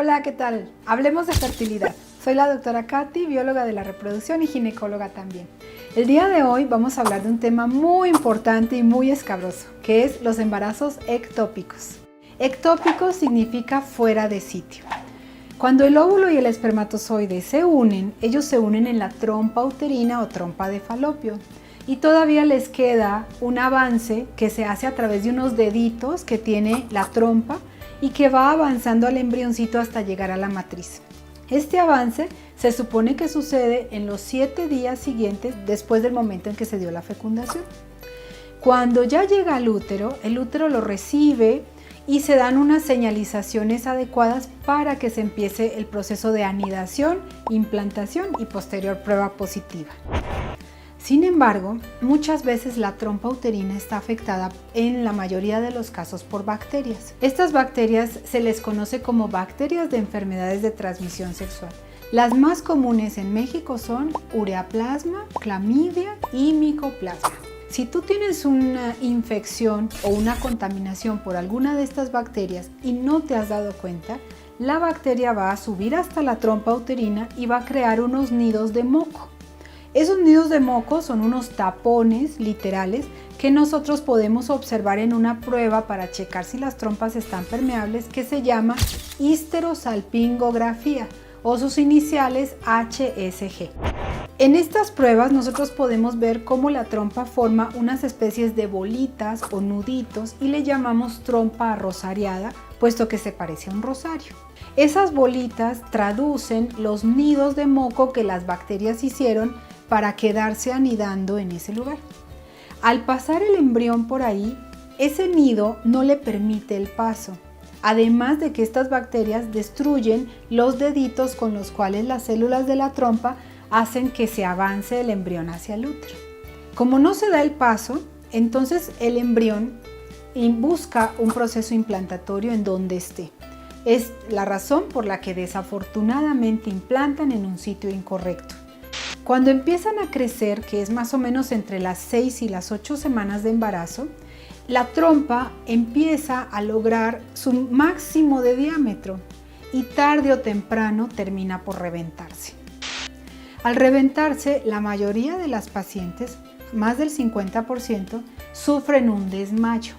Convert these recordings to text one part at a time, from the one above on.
Hola, ¿qué tal? Hablemos de fertilidad. Soy la doctora Katy, bióloga de la reproducción y ginecóloga también. El día de hoy vamos a hablar de un tema muy importante y muy escabroso, que es los embarazos ectópicos. Ectópico significa fuera de sitio. Cuando el óvulo y el espermatozoide se unen, ellos se unen en la trompa uterina o trompa de falopio. Y todavía les queda un avance que se hace a través de unos deditos que tiene la trompa y que va avanzando al embrioncito hasta llegar a la matriz. Este avance se supone que sucede en los 7 días siguientes después del momento en que se dio la fecundación. Cuando ya llega al útero, el útero lo recibe y se dan unas señalizaciones adecuadas para que se empiece el proceso de anidación, implantación y posterior prueba positiva. Sin embargo, muchas veces la trompa uterina está afectada en la mayoría de los casos por bacterias. Estas bacterias se les conoce como bacterias de enfermedades de transmisión sexual. Las más comunes en México son ureaplasma, clamidia y micoplasma. Si tú tienes una infección o una contaminación por alguna de estas bacterias y no te has dado cuenta, la bacteria va a subir hasta la trompa uterina y va a crear unos nidos de moco. Esos nidos de moco son unos tapones literales que nosotros podemos observar en una prueba para checar si las trompas están permeables que se llama histerosalpingografía o sus iniciales HSG. En estas pruebas nosotros podemos ver cómo la trompa forma unas especies de bolitas o nuditos y le llamamos trompa rosariada, puesto que se parece a un rosario. Esas bolitas traducen los nidos de moco que las bacterias hicieron para quedarse anidando en ese lugar. Al pasar el embrión por ahí, ese nido no le permite el paso, además de que estas bacterias destruyen los deditos con los cuales las células de la trompa hacen que se avance el embrión hacia el útero. Como no se da el paso, entonces el embrión busca un proceso implantatorio en donde esté. Es la razón por la que desafortunadamente implantan en un sitio incorrecto. Cuando empiezan a crecer, que es más o menos entre las 6 y las 8 semanas de embarazo, la trompa empieza a lograr su máximo de diámetro y tarde o temprano termina por reventarse. Al reventarse, la mayoría de las pacientes, más del 50%, sufren un desmayo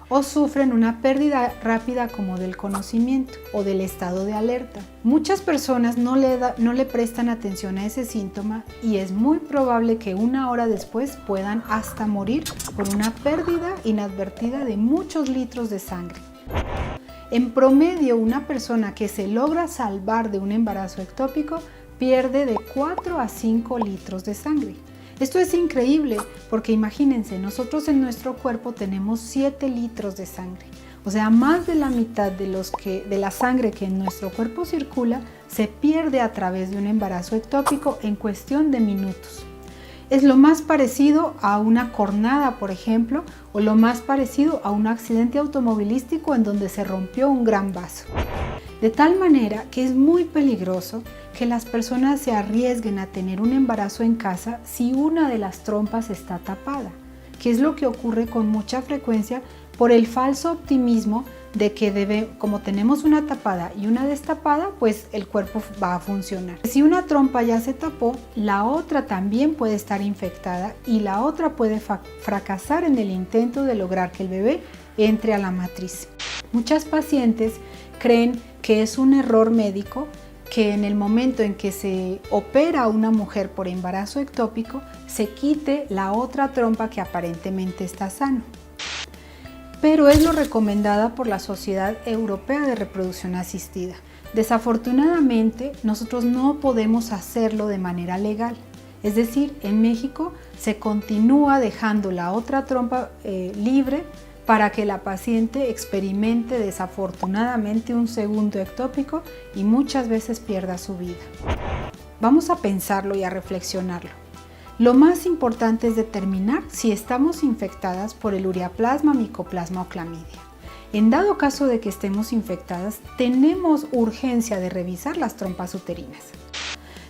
o sufren una pérdida rápida como del conocimiento o del estado de alerta. Muchas personas no le prestan atención a ese síntoma y es muy probable que una hora después puedan hasta morir por una pérdida inadvertida de muchos litros de sangre. En promedio, una persona que se logra salvar de un embarazo ectópico pierde de 4 a 5 litros de sangre. Esto es increíble porque imagínense, nosotros en nuestro cuerpo tenemos 7 litros de sangre. O sea, más de la mitad de la sangre que en nuestro cuerpo circula se pierde a través de un embarazo ectópico en cuestión de minutos. Es lo más parecido a una cornada, por ejemplo, o lo más parecido a un accidente automovilístico en donde se rompió un gran vaso. De tal manera que es muy peligroso que las personas se arriesguen a tener un embarazo en casa si una de las trompas está tapada, que es lo que ocurre con mucha frecuencia por el falso optimismo de que como tenemos una tapada y una destapada, pues el cuerpo va a funcionar. Si una trompa ya se tapó, la otra también puede estar infectada y la otra puede fracasar en el intento de lograr que el bebé entre a la matriz. Muchas pacientes creen que es un error médico que en el momento en que se opera a una mujer por embarazo ectópico se quite la otra trompa que aparentemente está sano. Pero es lo recomendada por la Sociedad Europea de Reproducción Asistida. Desafortunadamente, nosotros no podemos hacerlo de manera legal. Es decir, en México se continúa dejando la otra trompa libre para que la paciente experimente desafortunadamente un segundo ectópico y muchas veces pierda su vida. Vamos a pensarlo y a reflexionarlo. Lo más importante es determinar si estamos infectadas por el ureaplasma, micoplasma o clamidia. En dado caso de que estemos infectadas, tenemos urgencia de revisar las trompas uterinas.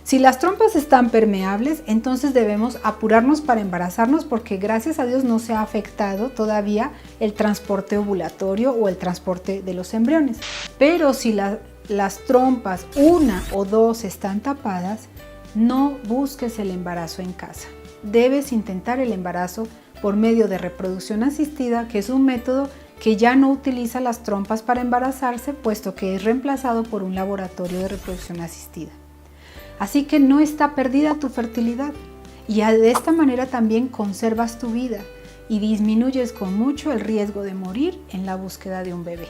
Si las trompas están permeables, entonces debemos apurarnos para embarazarnos porque gracias a Dios no se ha afectado todavía el transporte ovulatorio o el transporte de los embriones. Pero si las trompas, una o dos, están tapadas, no busques el embarazo en casa. Debes intentar el embarazo por medio de reproducción asistida, que es un método que ya no utiliza las trompas para embarazarse, puesto que es reemplazado por un laboratorio de reproducción asistida. Así que no está perdida tu fertilidad, y de esta manera también conservas tu vida y disminuyes con mucho el riesgo de morir en la búsqueda de un bebé.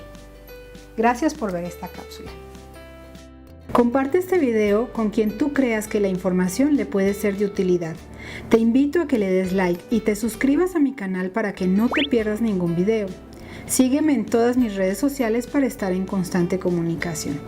Gracias por ver esta cápsula. Comparte este video con quien tú creas que la información le puede ser de utilidad. Te invito a que le des like y te suscribas a mi canal para que no te pierdas ningún video. Sígueme en todas mis redes sociales para estar en constante comunicación.